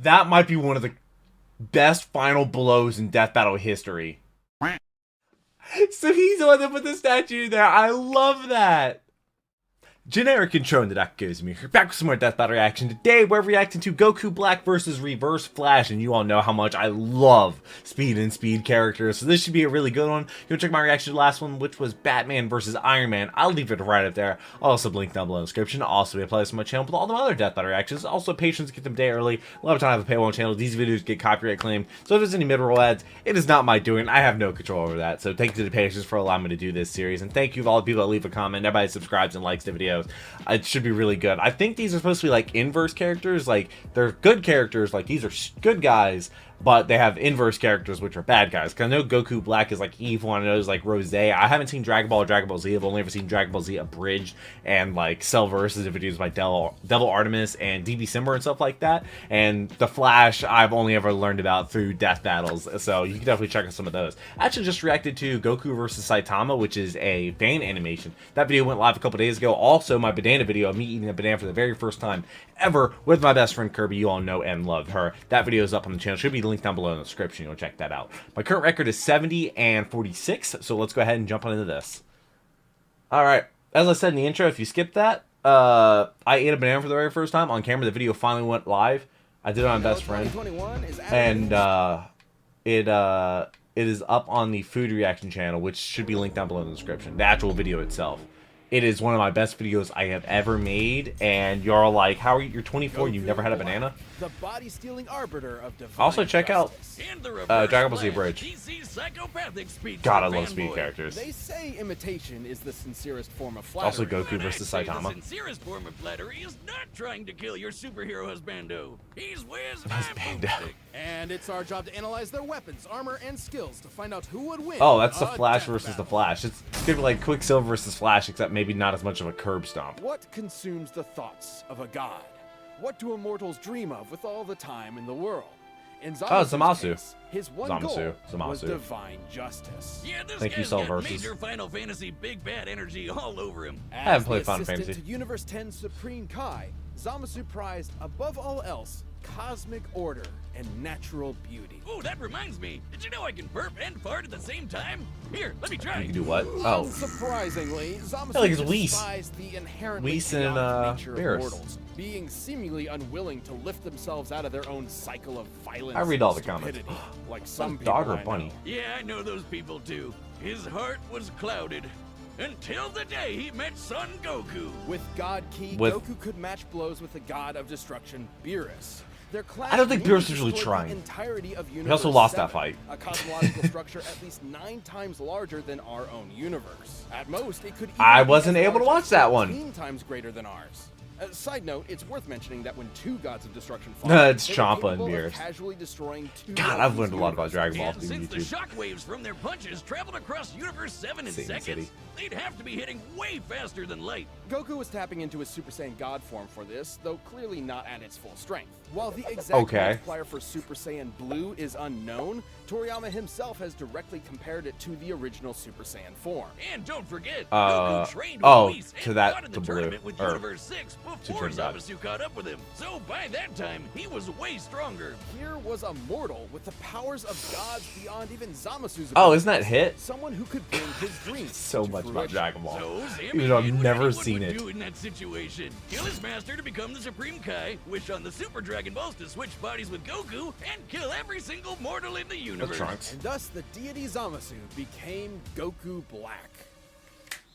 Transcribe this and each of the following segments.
That might be one of the best final blows in Death Battle history. So he's the one that put the statue there. I love that. Generic intro into theduckgoesmoo. We're back with some more Death Battle reaction. Today we're reacting to Goku Black versus Reverse Flash, and you all know how much I love speed characters, so this should be a really good one. Go check my reaction to the last one, which was Batman versus Iron Man. I'll leave it right up there. I'll also link down below in the description. Also, we apply this on my channel with all the other Death Battle reactions. Also, patrons get them a day early. A lot of time I have a paywall channel. These videos get copyright claimed, so if there's any mid-roll ads, it is not my doing. I have no control over that. So thank you to the patrons for allowing me to do this series, and thank you to all the people that leave a comment. Everybody subscribes and likes the videos. It should be really good. I think these are supposed to be like inverse characters. Like, they're good characters. Like, these are good guys, but they have inverse characters, which are bad guys. Because I know Goku Black is like evil, and I know it's like Rose. I haven't seen Dragon Ball or Dragon Ball Z. I've only ever seen Dragon Ball Z abridged and like Cell versus videos by Devil Artemis and DB Simber and stuff like that. And the Flash, I've only ever learned about through Death Battles, so you can definitely check out some of those. I actually just reacted to Goku versus Saitama, which is a fan animation. That video went live a couple days ago. Also, my banana video of me eating a banana for the very first time ever with my best friend Kirby. You all know and love her. That video is up on the channel. Should be linked down below in the description. You'll check that out. My current record is 70-46, so let's go ahead and jump on into this. Alright, as I said in the intro, if you skip that, I ate a banana for the very first time on camera. The video finally went live. I did it on my best friend, and it is up on the food reaction channel, which should be linked down below in the description. The actual video itself. It is one of my best videos I have ever made, and you're all like, how are you? You're 24, you've never had a banana? The body-stealing arbiter of Also, check out Dragon Ball Z Bridge. God, I love speed characters. They say imitation is the sincerest form of flattery. Also, Goku versus Saitama. The sincerest form of flattery is not trying to kill your superhero husbando. He's whiz and it's our job to analyze their weapons, armor, and skills to find out who would win. Oh, that's the Flash versus the Flash. It's gonna be like Quicksilver versus Flash, except maybe not as much of a curb stomp. What consumes the thoughts of a god? What do immortals dream of with all the time in the world? In Zamasu. Case, his one goal was divine justice. Yeah, this Thank you, guy's Cell got versus. major Final Fantasy big bad energy all over him. I haven't played As the Final assistant Fantasy. to Universe 10 Supreme Kai, Zamasu prized above all else cosmic order and natural beauty. Oh, that reminds me. Did you know I can burp and fart at the same time? Here, let me try. You can do what? Oh. Surprisingly, Zamasu like it's Whis. despised the inherently Whis and, chaotic nature Beerus. of mortals, being seemingly unwilling to lift themselves out of their own cycle of violence. I read all and the comments. stupidity, like some Dog people or I bunny? know. Yeah, I know those people too. His heart was clouded. Until the day he met Son Goku. With God Ki, With- Goku could match blows with the god of destruction, Beerus. Their clash I don't think nearly Beerus was really destroyed the trying. entirety of He also Universe lost 7, that fight. a cosmological structure at least 9 times larger than our own universe. At most, it could even I be wasn't as able to large watch as that one. 14 times greater than ours. Side note, it's worth mentioning that when 2 gods of destruction fought, It's they were Champa and capable of Beerus. casually destroying 2 God, of I've these learned a lot about universes. Dragon Ball And through since the YouTube. shockwaves from their punches traveled across Universe 7 in Satan seconds, City. they'd have to be hitting way faster than light. Goku was tapping into his Super Saiyan God form for this, though clearly not at its full strength. While the exact multiplier for Super Saiyan Blue is unknown, Toriyama himself has directly compared it to the original Super Saiyan form. And don't forget, Goku trained with oh, Whis to and that- fought in to the blue, tournament with or Universe 6 before Supreme God. Zamasu caught up with him. So by that time, he was way stronger. Here was a mortal with the powers of gods beyond even Zamasu's Oh, abilities. isn't that Hit? Someone who could bring his dreams So to much about fruition. Dragon Ball. So Sammy Even though I've did what never anyone seen would it. do in that situation. Kill his master to become the Supreme Kai, wish on the Super Dragon Balls to switch bodies with Goku, and kill every single mortal in the The universe. Trunks. And thus, the deity Zamasu became Goku Black.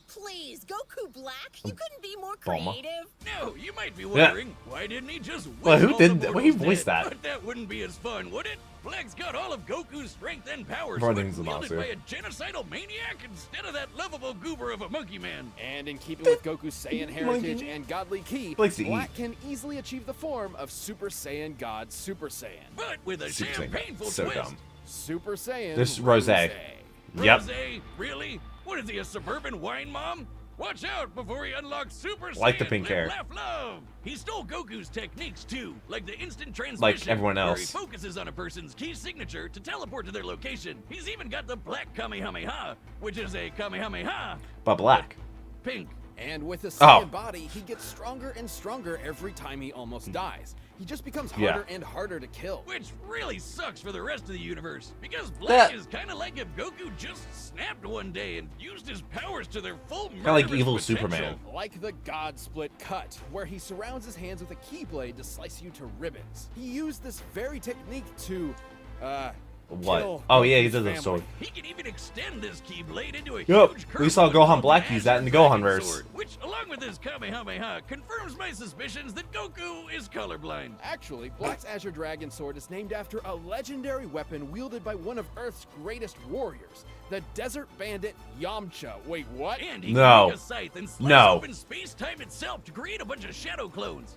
Please, Goku Black? You couldn't be more Bulma. creative. Now, you might be wondering, why didn't he just Well, who wish all the did that? Well, he mortals voiced dead? that. But that wouldn't be as fun, would it? Black's got all of Goku's strength and powers, Running but wielded Zamasu. by a genocidal maniac instead of that lovable goober of a monkey man. And in keeping with Goku's Saiyan heritage and godly ki, Likes to Black eat. can easily achieve the form of Super Saiyan God Super Saiyan. But with a Super damn Saiyan. painful So twist. dumb. Super Saiyan This Rose. Yep. Rosé? Really? What is he, a suburban wine mom? Watch out before he unlocks Super Saiyan. Like the pink Live, hair. Laugh, love. He stole Goku's techniques too, like the instant transmission. Like everyone Where else. he focuses on a person's key signature to teleport to their location. He's even got the black Kamehameha, which is a Kamehameha But black. pink. And with his Oh. Saiyan body, he gets stronger and stronger every time he almost dies. he just becomes harder and harder to kill. Which really sucks for the rest of the universe, because Black is kind of like if Goku just snapped one day and used his powers to their full murderous like evil potential. Superman. Like the God Split cut, where he surrounds his hands with a keyblade to slice you to ribbons. He used this very technique to, What? Oh yeah, he did the sword. He can even extend this Keyblade into a Yep, huge we saw curved Gohan Black use that in the Gohan dragon verse. sword, which, along with his Kamehameha, confirms my suspicions that Goku is colorblind. Actually, Black's Azure Dragon Sword is named after a legendary weapon wielded by one of Earth's greatest warriors, the Desert Bandit Yamcha. Wait, what? And he No. can make a scythe and slice No. open space-time itself to create a bunch of shadow clones.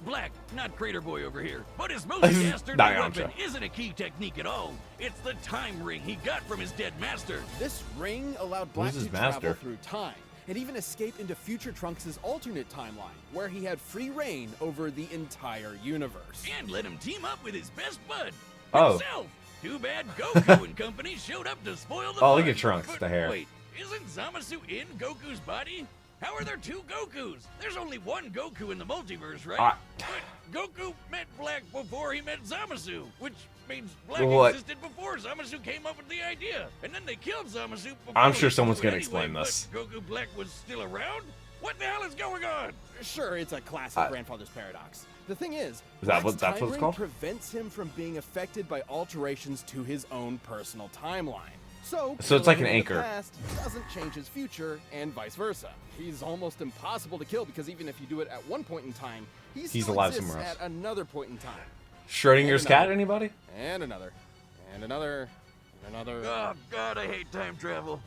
Black, not Crater Boy over here. But his most dastardly Not weapon Yamcha. isn't a key technique at all. It's the time ring he got from his dead master. This ring allowed Black Who's to his master? travel through time and even escape into future Trunks' alternate timeline, where he had free reign over the entire universe. And let him team up with his best bud, Oh. himself. Too bad Goku and company showed up to spoil the Oh, look fun. at Trunks, But the hair. Wait, isn't Zamasu in Goku's body? How are there two Gokus? There's only one Goku in the multiverse, right? But Goku met Black before he met Zamasu, which means Black What? existed before Zamasu came up with the idea. And then they killed Zamasu before I'm sure he someone's knew gonna anyway, explain but this. Goku Black was still around? What the hell is going on? Sure, it's a classic grandfather's paradox. The thing is that Black's what- that's time what it's ring called? prevents him from being affected by alterations to his own personal timeline. So So it's like an killing him in anchor. the past doesn't change his future, and vice versa. He's almost impossible to kill because even if you do it at one point in time, he still alive exists somewhere else. at another point in time. Schrodinger's And cat, another. anybody? And another. And another. And another. Oh God, I hate time travel.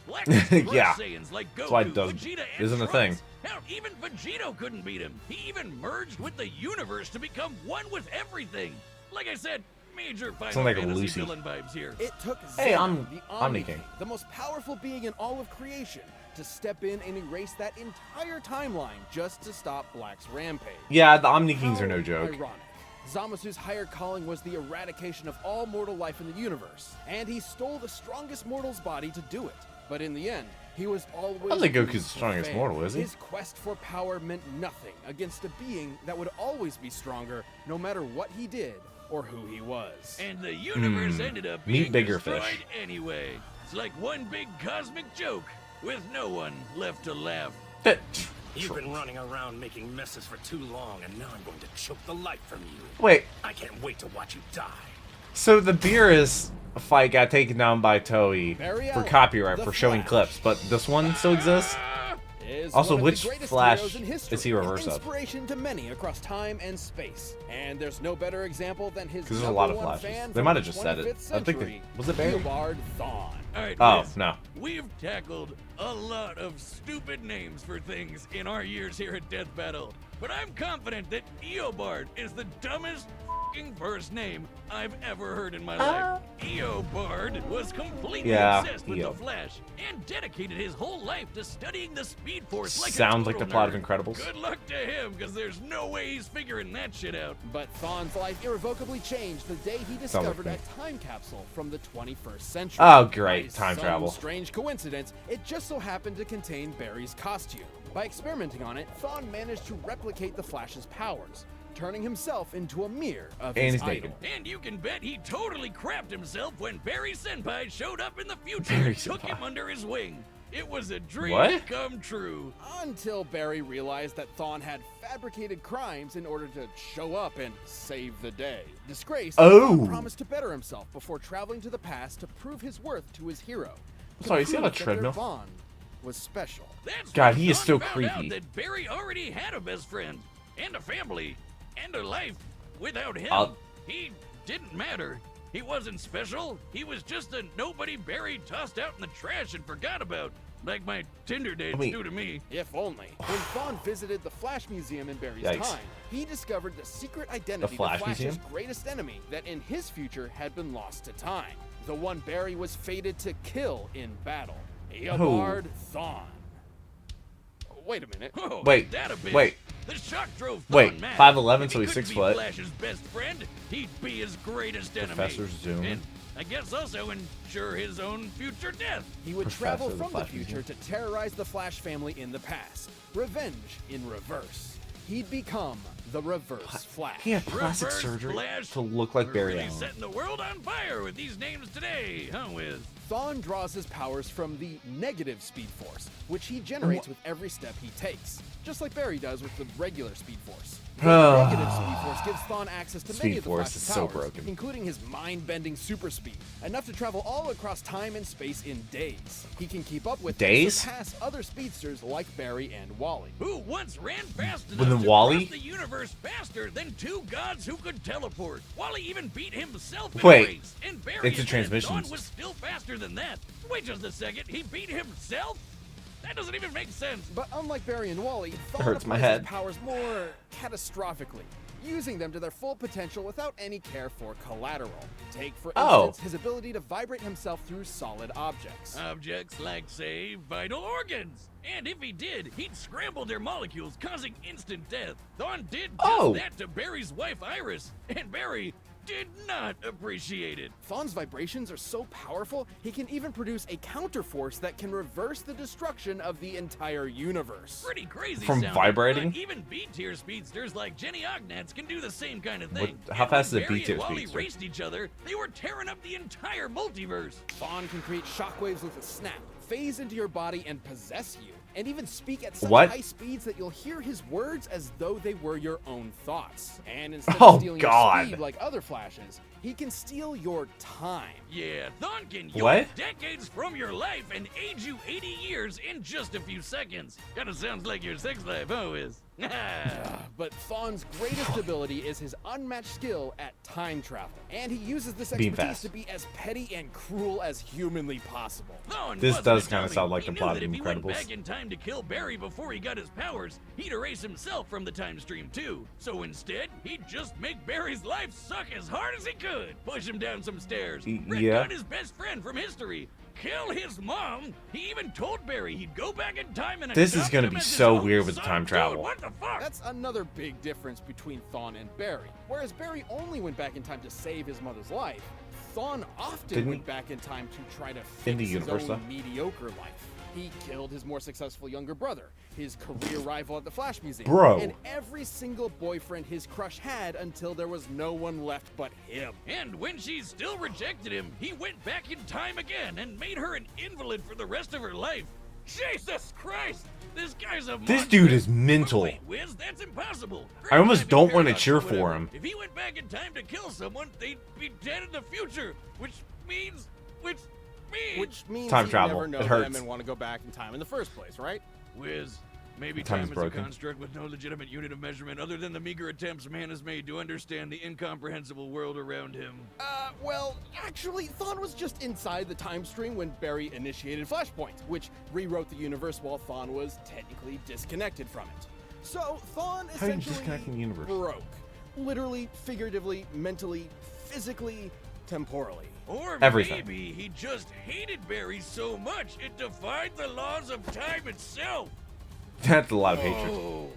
Black Yeah. Saiyans like Goku, That's why it Vegeta, and isn't a Trunks. thing. Hell, even Vegito couldn't beat him. He even merged with the universe to become one with everything. Like I said, major Final Sound like a Fantasy Lucy. villain vibes here. It took Hey, Zeno, I'm the Omni Omni King. King, the most powerful being in all of creation, to step in and erase that entire timeline just to stop Black's rampage. Yeah, the Omni Kings are no How joke. Ironic. Zamasu's higher calling was the eradication of all mortal life in the universe, and he stole the strongest mortal's body to do it. But in the end, he was always. I don't think doomed Goku's the to strongest fail. mortal, is he? His quest for power meant nothing against a being that would always be stronger, no matter what he did or who he was. And the universe ended up Meet being bigger destroyed fish. anyway. It's like one big cosmic joke with no one left to laugh. You've been running around making messes for too long, and now I'm going to choke the life from you. Wait, I can't wait to watch you die. so the Beerus fight got taken down by Toei Barry for Allen, copyright the for showing Flash. clips, but this one still exists? Is Also, one of which the greatest Flash heroes in history, is he reverse an of? inspiration to many across time and space. And there's no better example than his Because there's a lot of number one Flashes. fan They from might the have just said it. 25th I think century, was it Barry? Eobard Thawne. All right, Oh, Liz, no. We've tackled a lot of stupid names for things in our years here at Death Battle, but I'm confident that Eobard is the dumbest f***ing first name I've ever heard in my life. Eobard was completely obsessed with Eo. the Flash and dedicated his whole life to studying the Speed Force like Sounds a like the total plot nerd. of Incredibles. Good luck to him, because there's no way he's figuring that shit out. But Thawne's life irrevocably changed the day he like discovered me. a time capsule from the 21st century. Oh, great. By Time some travel. strange coincidence, it just so happened to contain Barry's costume. By experimenting on it, Thawne managed to replicate the Flash's powers, turning himself into a mirror of And his he's idol. naked. And you can bet he totally crapped himself when Barry Senpai showed up in the future Barry and took him Senpai. under his wing. It was a dream What? come true. Until Barry realized that Thawne had fabricated crimes in order to show up and save the day. Disgraced, Oh. Thawne promised to better himself before traveling to the past to prove his worth to his hero. To Sorry, is he on a prove that treadmill? their bond was special. That's God, when he is Thawne so found out creepy. that Barry already had a best friend and a family and a life. Without him, he didn't matter. He wasn't special. He was just a nobody Barry tossed out in the trash and forgot about, like my Tinder dates Wait. do to me. If only. When Thawne visited the Flash Museum in Barry's Yikes. time, he discovered the secret identity Flash of Flash's Museum? greatest enemy that in his future had been lost to time. The one Barry was fated to kill in battle. Eobard Thawne. Wait a minute. Oh, Wait, that a bitch. wait. The shock drove Wait, Thawne mad. 5'11", If so he he's couldn't 6 be foot. Flash's best friend, he'd be his greatest enemy. Professor Zoom. And I guess also ensure his own future death. He would Professor travel of the from the Flash future to terrorize the Flash family in the past. Revenge in reverse. he'd become the Reverse Flash. He had plastic Reverse surgery Flash. to look like We're Barry really Allen. setting the world on fire with these names today, huh, Wiz? Thawne draws his powers from the negative Speed Force, which he generates with every step he takes, just like Barry does with the regular Speed Force. The negative Speed Force gives Thawne access to many Speed of the Force Flash's is so powers, broken. including his mind-bending super speed, enough to travel all across time and space in days. He can keep up with and Days? surpass other speedsters like Barry and Wally. Who once ran fast But enough then to Wally? cross the universe faster than two gods who could teleport. Wally even beat himself in Wait, a race, and Barry it's a admitted transmission. Thawne was still faster than that. Wait just a second, he beat himself? That doesn't even make sense. But unlike Barry and Wally, Thawne hurts my applies head. his powers more catastrophically, using them to their full potential without any care for collateral. Take, for instance, his ability to vibrate himself through solid objects. Objects like, say, vital organs. And if he did, he'd scramble their molecules, causing instant death. Thawne did just that to Barry's wife, Iris, and Barry did not appreciate it. Thawne's vibrations are so powerful, he can even produce a counterforce that can reverse the destruction of the entire universe. Pretty crazy From sounding, vibrating? but even B-tier speedsters like Jenny Ognats can do the same kind of thing. How And fast when is a Barry B-tier and Wally speedster? raced each other, they were tearing up the entire multiverse. Thawne can create shockwaves with a snap, phase into your body and possess you, and even speak at such What? high speeds that you'll hear his words as though they were your own thoughts. And instead Oh, of stealing God. your speed like other Flashes, he can steal your time. Yeah, Thawne can What? yoke decades from your life and age you 80 years in just a few seconds. Kinda sounds like your sex life, huh, Wiz? But Thawne's greatest ability is his unmatched skill at time travel. And he uses this Being expertise fast. to be as petty and cruel as humanly possible. Thawne This wasn't does a kinda dummy. sound like He the knew plot that of if he went Incredibles. back in time to kill Barry before he got his powers, he'd erase himself from the time stream too. So instead, he'd just make Barry's life suck as hard as he could. Push him down some stairs. Yeah. Retcon his best friend from history. Kill his mom. He even told Barry he'd go back in time and This is adopt gonna him be as his so own weird with son. time Dude, travel. what the fuck? That's another big difference between Thawne and Barry. Whereas Barry only went back in time to save his mother's life, Thawne often Didn't went back in time to try to in fix the his universe, own though? mediocre life. He killed his more successful younger brother, his career rival at the Flash Museum, Bro. and every single boyfriend his crush had until there was no one left but him. And when she still rejected him, he went back in time again and made her an invalid for the rest of her life. Jesus Christ! This guy's a This monster. dude is mental. Wait, Wiz, that's impossible. I almost Great don't timing wanna paradox cheer or for whatever. him. If he went back in time to kill someone, they'd be dead in the future, which means Which means Time he'd travel. never know It hurts. them and want to go back in time in the first place, right? Wiz, maybe Time time is is broken. a construct with no legitimate unit of measurement other than the meager attempts man has made to understand the incomprehensible world around him. Well, actually, Thawne was just inside the time stream when Barry initiated Flashpoint, which rewrote the universe while Thawne was technically disconnected from it. So, Thawne How are you essentially disconnecting the universe? broke. Literally, figuratively, mentally, physically, temporally. Or Everything. maybe he just hated Barry so much it defied the laws of time itself. That's a lot of hatred. Oh.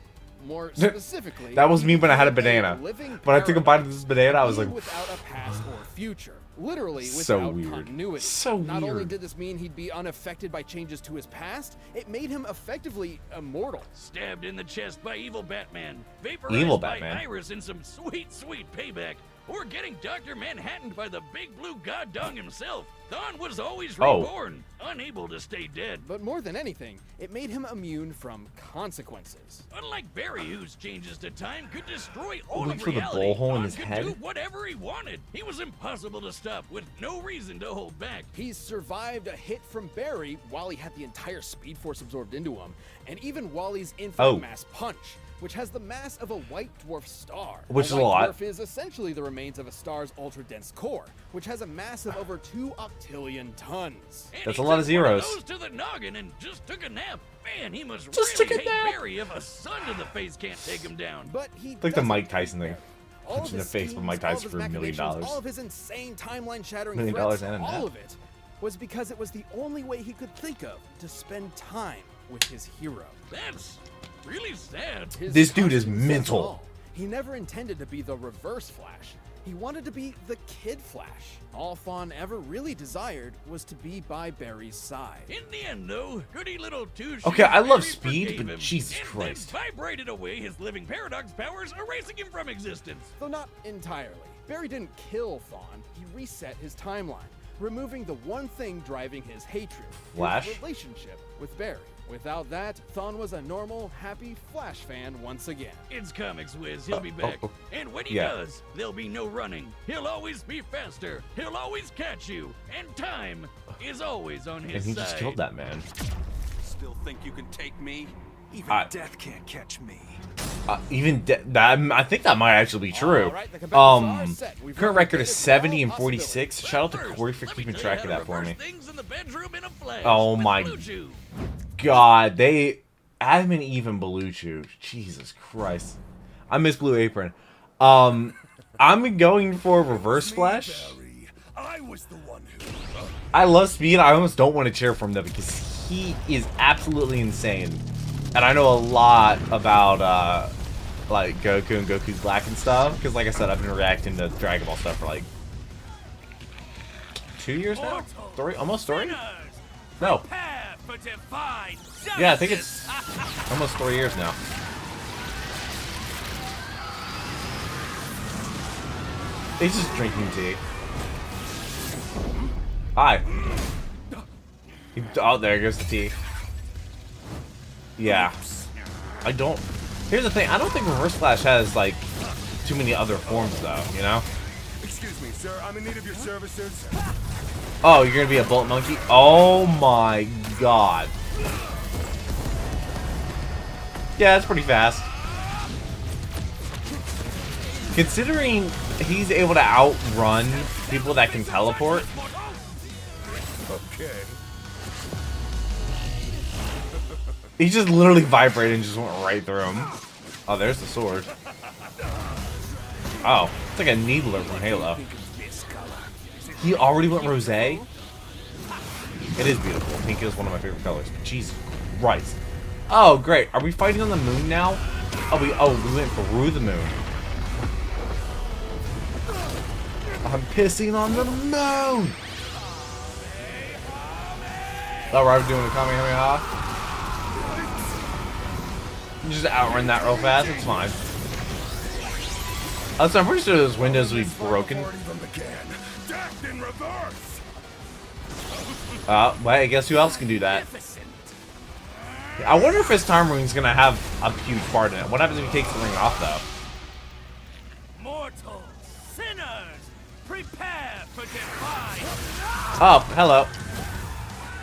More specifically, That was he me when I had a became banana. living When I took a bite of paradox, this banana, I was being like, without a past or future. Literally So without weird. continuity. So Not only weird. did this mean he'd be unaffected by changes to his past, it made him effectively immortal. Stabbed in the chest by evil Batman, vaporized Evil by Batman? Iris in some sweet, sweet payback, or getting Dr. Manhattan by the big blue god dong himself. Thawne was always Oh. reborn, unable to stay dead. But more than anything, it made him immune from consequences. Unlike Barry, whose changes to time could destroy all Look of for the reality, ball hole in Thawne his could head? do whatever he wanted. He was impossible to stop, with no reason to hold back. He's survived a hit from Barry while he had the entire Speed Force absorbed into him, and even Wally's infinite Oh. mass punch, which has the mass of a white dwarf star. Which is a white lot. dwarf is essentially the remains of a star's ultra-dense core, which has a mass of over 2 octillion tons. And That's he a lot of took one zeros. those to the noggin and just took a nap. Man, he must Just really took a hate nap. Barry if a son to the face can't take him down. But he Like the doesn't Mike Tyson thing. All of Punch in the his face with Mike schemes, all of Tyson his for $1 million. machinations, all of his insane timeline-shattering $1 million threats, and a nap. all of it was because it was the only way he could think of to spend time with his hero. That's really sad. His This dude is costume says it mental. all. He never intended to be the Reverse Flash. He wanted to be the Kid Flash. All Fawn ever really desired was to be by Barry's side. In the end, though, goody little two-shoes Okay, I love Barry Speed, forgave but him, Jesus and Christ. then vibrated away his living paradox powers, erasing him from existence. Though not entirely. Barry didn't kill Fawn, he reset his timeline, removing the one thing driving his hatred, Flash? his relationship with Barry. Without that, Thawne was a normal, happy Flash fan once again. It's comics, Wiz. He'll be back. And when he yeah. does, there'll be no running. He'll always be faster. He'll always catch you. And time is always on his And he side. just killed that man. Still think you can take me? Even death can't catch me. I think that might actually be true. All right, the combatants are set. We've Current record is replicated 70 and all 46. Shout out to First, Corey for let me keeping tell track you of how that to for me. reverse things in the bedroom in a flash Oh with my Blue Chew. God, they Adam and Eve and Blue Chew. Jesus Christ, I miss Blue Apron. I'm going for Reverse Flash. I was the one who... I love Speed. I almost don't want to cheer for him though because he is absolutely insane, and I know a lot about like Goku and Goku Black and stuff. Because like I said, I've been reacting to Dragon Ball stuff for like 2 years now, almost 3. No. Yeah, I think it's almost 3 years now. He's just drinking tea. Hi. Oh, there goes the tea. Yeah. I don't... Here's the thing. I don't think Reverse Flash has, like, too many other forms, though, you know? Excuse me, sir. I'm in need of your services. Oh, you're gonna be a Bullet Monkey? Oh my god. Yeah, that's pretty fast. Considering he's able to outrun people that can teleport. Okay. He just literally vibrated and just went right through him. Oh, there's the sword. Oh, it's like a needler from Halo. He already went rosé? It is beautiful. Pink is one of my favorite colors. Jesus Christ. Oh, great. Are we fighting on the moon now? Oh, we went through the moon. I'm pissing on the moon! Oh, we're doing a Kamehameha. You just outrun that real fast. It's fine. So I'm pretty sure those windows will be broken. Well, I guess who else can do that? I wonder if his time ring's gonna have a huge part in it. What happens if he takes the ring off, though? Mortals, sinners, prepare for defy. Oh, hello.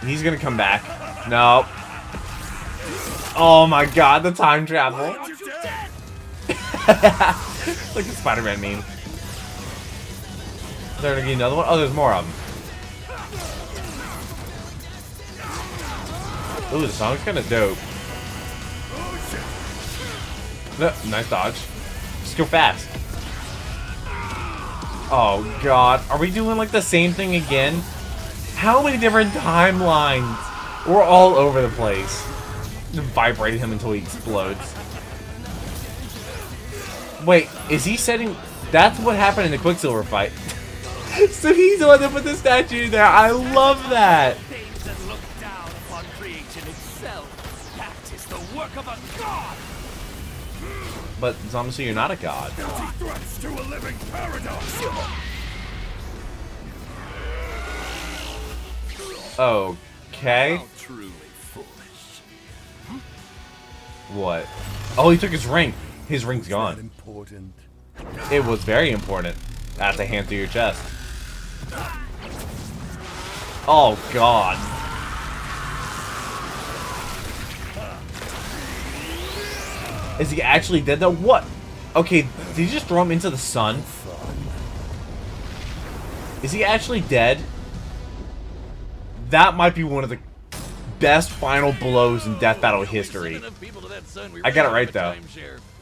He's gonna come back. No. Oh my god, the time travel. Like the Spider-Man meme. Is there gonna be another one? Oh, there's more of them. Ooh, the song's kind of dope. No, nice dodge. Just go fast. Oh god, are we doing like the same thing again? How many different timelines? We're all over the place. Vibrating him until he explodes. Wait, is he setting... That's what happened in the Quicksilver fight. So he's the one that put the statue there. I love that. Things that look down upon creation itself. That is the work of a god. But Zamasu, you're not a god. Threats to a living paradox. Okay. How truly foolish. What? Oh, he took his ring. His ring's gone. Important. It was very important. I have to hand through your chest. Oh, God. Is he actually dead, though? What? Okay, did he just throw him into the sun? Is he actually dead? That might be one of the best final blows in Death Battle history. I got it right, though.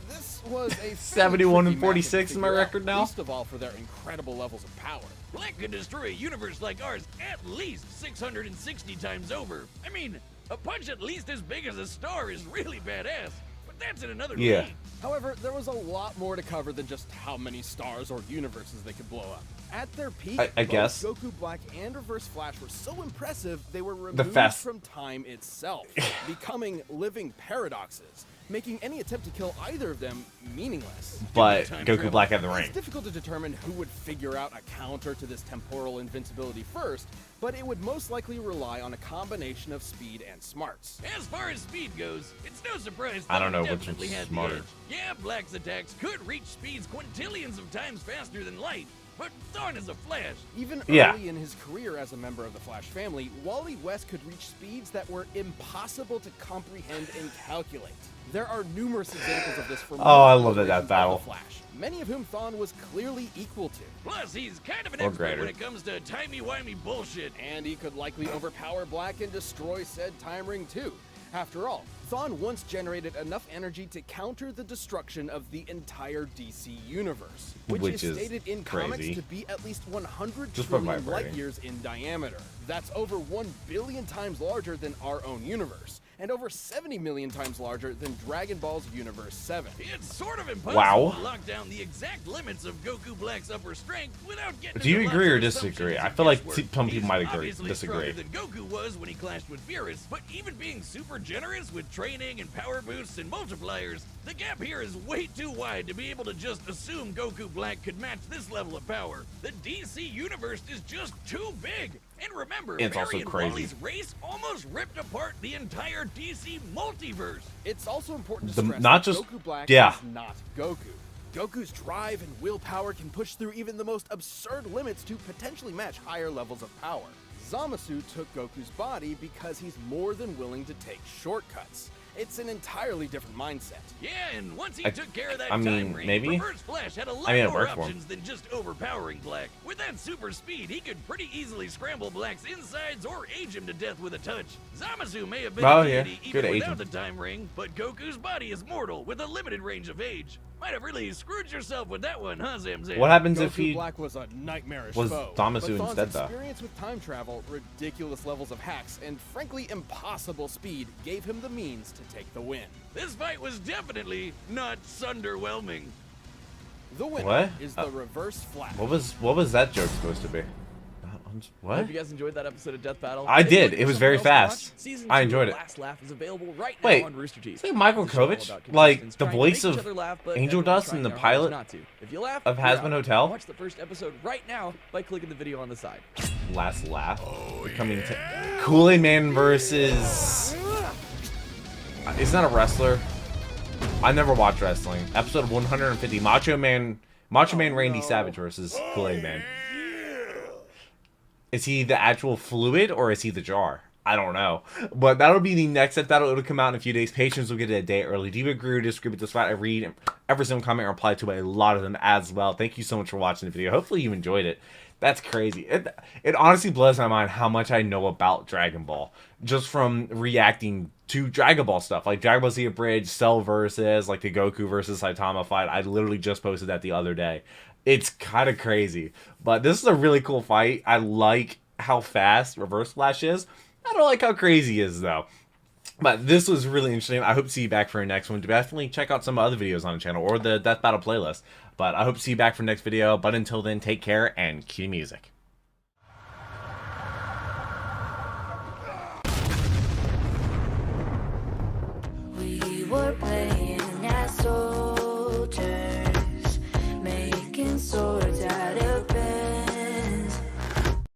This was a 71 and tricky matchup to 46 is my figure out, record now. Least of all for their incredible levels of power. Black could destroy a universe like ours at least 660 times over. I mean, a punch at least as big as a star is really badass. but that's in another Yeah. league. However, there was a lot more to cover than just how many stars or universes they could blow up. At their peak, I guess. both Goku Black and Reverse Flash were so impressive they were removed from time itself, becoming living paradoxes, making any attempt to kill either of them meaningless. But Goku Black had the ring. It's difficult to determine who would figure out a counter to this temporal invincibility first, but it would most likely rely on a combination of speed and smarts. As far as speed goes, it's no surprise I don't know Thawne which definitely one's had the smarter. edge. Yeah, Black's attacks could reach speeds quintillions of times faster than light, but Thawne is a Flash. Even Yeah. early in his career as a member of the Flash family, Wally West could reach speeds that were impossible to comprehend and calculate. There are numerous examples of this for I love that iterations of battle. the Flash, many of whom Thawne was clearly equal to. Plus, he's kind of an Or expert greater. when it comes to timey-wimey bullshit. And he could likely overpower Black and destroy said time ring too. After all, Thawne once generated enough energy to counter the destruction of the entire DC universe, which is stated in comics crazy. to be at least 100 Just by trillion light vibrating. years in diameter. That's over 1 billion times larger than our own universe, and over 70 million times larger than Dragon Ball's Universe 7. It's sort of impossible Wow. to lock down the exact limits of Goku Black's upper strength without getting Do you into agree lots or of disagree? assumptions I and feel like guesswork. some people He's might agree, obviously disagree. stronger than Goku was when he clashed with Beerus, but even being super generous with training and power boosts and multipliers, the gap here is way too wide to be able to just assume Goku Black could match this level of power. The DC universe is just too big. And remember, It's Barry also and crazy. Wally's race almost ripped apart the entire DC multiverse. It's also important to The- stress not that just- Goku Black yeah. is not Goku. Goku's drive and willpower can push through even the most absurd limits to potentially match higher levels of power. Zamasu took Goku's body because he's more than willing to take shortcuts. It's an entirely different mindset. Yeah, and once he I- took care of that I mean, time ring, maybe? Reverse Flash had a lot it more worked for him. options than just overpowering Black. With that super speed, he could pretty easily scramble Black's insides or age him to death with a touch. Zamasu may have been Oh, a yeah. deity Good even age without him. the time ring, but Goku's body is mortal with a limited range of age. Might have really screwed yourself with that one, huh, Zamzam? What happens Goku if he Black was a nightmarish was foe. Zamasu but Thawne's instead, though? experience with time travel, ridiculous levels of hacks, and frankly impossible speed gave him the means to take the win. This fight was definitely not sunderwhelming. The winner What? is the Reverse Flash. what was that joke supposed to be? What? Hope you guys enjoyed that episode of Death Battle. I If you're did. looking It for was something very else to watch, fast. Season I 2 enjoyed of it. Last Laugh is available right Wait, now on Rooster Teeth. is it Michael It's a show all Kovac? about Like, contestants the trying to voice make each of other laugh, but Angel everyone's Dust in trying the their hardest pilot not to. If you laugh, of you're Hazbin out. Hotel? Watch the first episode right now by clicking the video on the side. Last laugh. Coming to Kool-Aid Man versus. He's not a wrestler. I never watched wrestling. Episode 150. Macho Man Randy Savage versus Kool-Aid Man. Is he the actual fluid or is he the jar? I don't know. But that'll be the next set. It'll come out in a few days. Patients will get it a day early. Do you agree or disagree with this fight? I read every single comment and reply to a lot of them as well. Thank you so much for watching the video. Hopefully you enjoyed it. That's crazy. It honestly blows my mind how much I know about Dragon Ball. Just from reacting to Dragon Ball stuff. Like Dragon Ball Z Abridged, Cell versus, like the Goku versus Saitama fight. I literally just posted that the other day. It's kind of crazy. But this is a really cool fight. I like how fast Reverse Flash is. I don't like how crazy he is, though. But this was really interesting. I hope to see you back for our next one. Definitely check out some other videos on the channel or the Death Battle playlist. But I hope to see you back for the next video. But until then, take care and cue music. We were playing